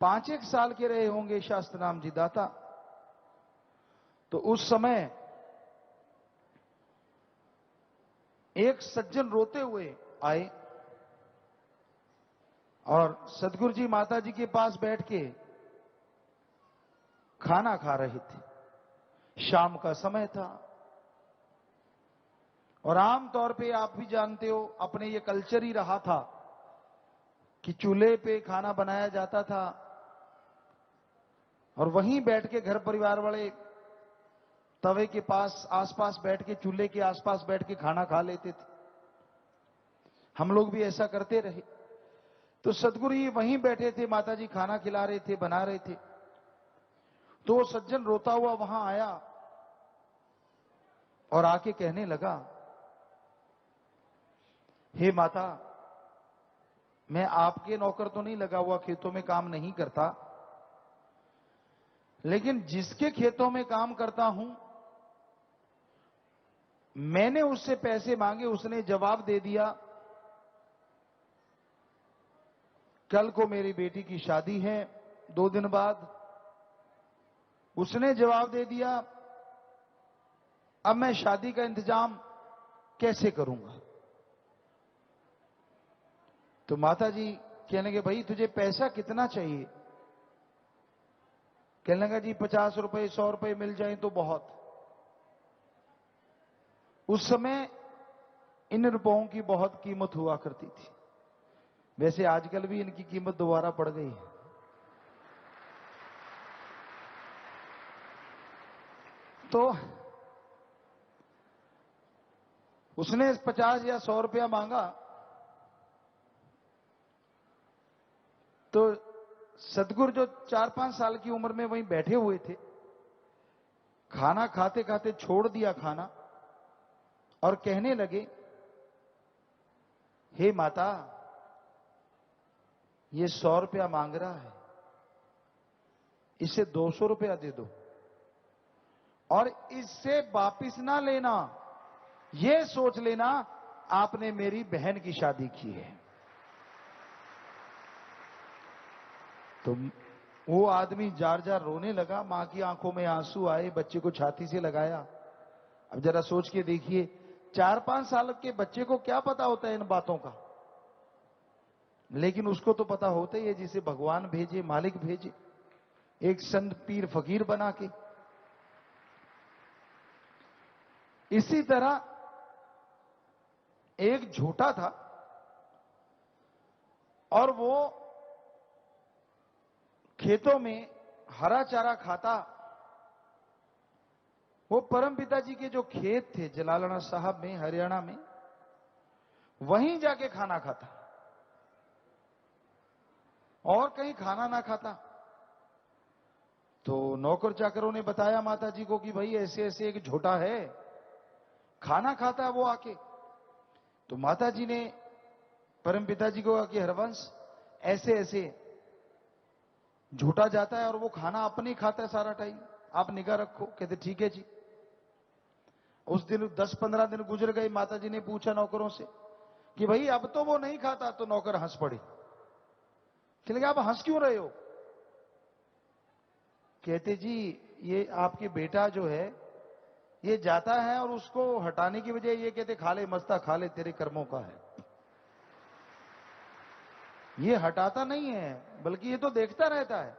5 एक साल के रहे होंगे शास्त्रनाम जी दाता। तो उस समय एक सज्जन रोते हुए आए और सदगुरु जी माता जी के पास बैठ के खाना खा रहे थे। शाम का समय था और आम तौर पे आप भी जानते हो, अपने ये कल्चर ही रहा था कि चूल्हे पे खाना बनाया जाता था और वहीं बैठ के घर परिवार वाले तवे के पास आसपास बैठ के, चूल्हे के आसपास बैठ के खाना खा लेते थे। हम लोग भी ऐसा करते रहे। तो सदगुरु जी वहीं बैठे थे, माता जी खाना खिला रहे थे, बना रहे थे। तो वो सज्जन रोता हुआ वहां आया और आके कहने लगा, हे माता, मैं आपके नौकर तो नहीं लगा हुआ, खेतों में काम नहीं करता, लेकिन जिसके खेतों में काम करता हूं, मैंने उससे पैसे मांगे, उसने जवाब दे दिया कल को मेरी बेटी की शादी है 2 दिन बाद। उसने जवाब दे दिया अब मैं शादी का इंतजाम कैसे करूंगा। तो माता जी कहने लगे, भाई तुझे पैसा कितना चाहिए? कहने लगा, जी 50 रुपए 100 रुपए मिल जाए तो बहुत। उस समय इन रुपयों की बहुत कीमत हुआ करती थी। वैसे आजकल भी इनकी कीमत दोबारा बढ़ गई है। तो उसने 50 या 100 रुपया मांगा। तो सदगुरु जो 4-5 साल की उम्र में वहीं बैठे हुए थे, खाना खाते खाते छोड़ दिया खाना और कहने लगे, हे माता, ये 100 रुपया मांग रहा है, इसे 200 रुपया दे दो और इससे वापिस ना लेना, ये सोच लेना आपने मेरी बहन की शादी की है। तो वो आदमी जार जार रोने लगा, मां की आंखों में आंसू आए, बच्चे को छाती से लगाया। अब जरा सोच के देखिए, 4-5 साल के बच्चे को क्या पता होता है इन बातों का, लेकिन उसको तो पता होता ही है जिसे भगवान भेजे, मालिक भेजे, एक संत पीर फकीर बना के। इसी तरह एक झूठा था और वो खेतों में हरा चारा खाता। वो परम पिताजी के जो खेत थे जलालना साहब में, हरियाणा में, वहीं जाके खाना खाता और कहीं खाना ना खाता। तो नौकर चाकरों ने बताया माता जी को कि भाई ऐसे ऐसे एक झोटा है, खाना खाता है वो आके। तो माता जी ने परम पिताजी को कहा कि हरवंश, ऐसे ऐसे झूठा जाता है और वो खाना अपने ही खाता है सारा टाइम, आप निगाह रखो। कहते ठीक है जी। उस दिन 10-15 दिन गुजर गए। माता जी ने पूछा नौकरों से कि भाई अब तो वो नहीं खाता। तो नौकर हंस पड़े। चले आप हंस क्यों रहे हो? कहते जी ये आपके बेटा जो है ये जाता है और उसको हटाने की वजह ये कहते खा ले मस्ता, खा ले, तेरे कर्मों का है। ये हटाता नहीं है बल्कि ये तो देखता रहता है।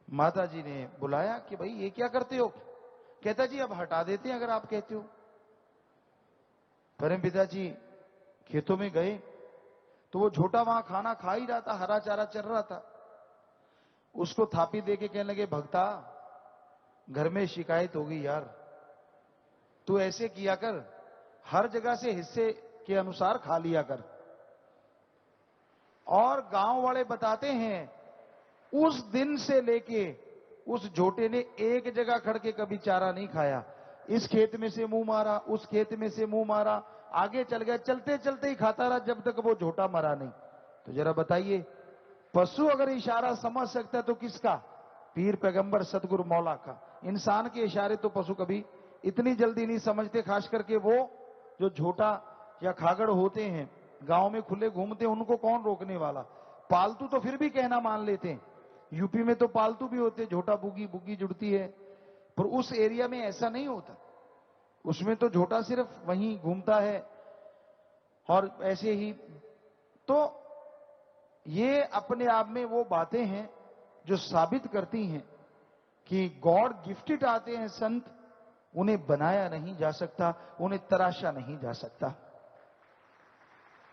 माता जी ने बुलाया कि भाई ये क्या करते हो? कहता जी अब हटा देते हैं अगर आप कहते हो। परम पिताजी खेतों में गए तो वो झोटा वहां खाना खा ही रहा था, हरा चारा चल रहा था। उसको थापी दे के कहने लगे, भक्ता घर में शिकायत होगी यार, तू ऐसे किया कर, हर जगह से हिस्से के अनुसार खा लिया कर। और गांव वाले बताते हैं उस दिन से लेके उस झोटे ने एक जगह खड़ के कभी चारा नहीं खाया। इस खेत में से मुंह मारा, उस खेत में से मुंह मारा, आगे चल गया, चलते चलते ही खाता रहा जब तक वो झोटा मरा नहीं। तो जरा बताइए, पशु अगर इशारा समझ सकता है तो किसका? पीर पैगंबर सतगुरु मौला का। इंसान के इशारे तो पशु कभी इतनी जल्दी नहीं समझते, खास करके वो जो झोटा या खागड़ होते हैं, गांव में खुले घूमते हैं, उनको कौन रोकने वाला। पालतू तो फिर भी कहना मान लेते हैं, यूपी में तो पालतू भी होते, झोटा बुग्गी, बुग्गी जुड़ती है, पर उस एरिया में ऐसा नहीं होता। उसमें तो झोटा सिर्फ वहीं घूमता है। और ऐसे ही तो ये अपने आप में वो बातें हैं जो साबित करती हैं कि गॉड गिफ्टेड आते हैं संत, उन्हें बनाया नहीं जा सकता, उन्हें तराशा नहीं जा सकता।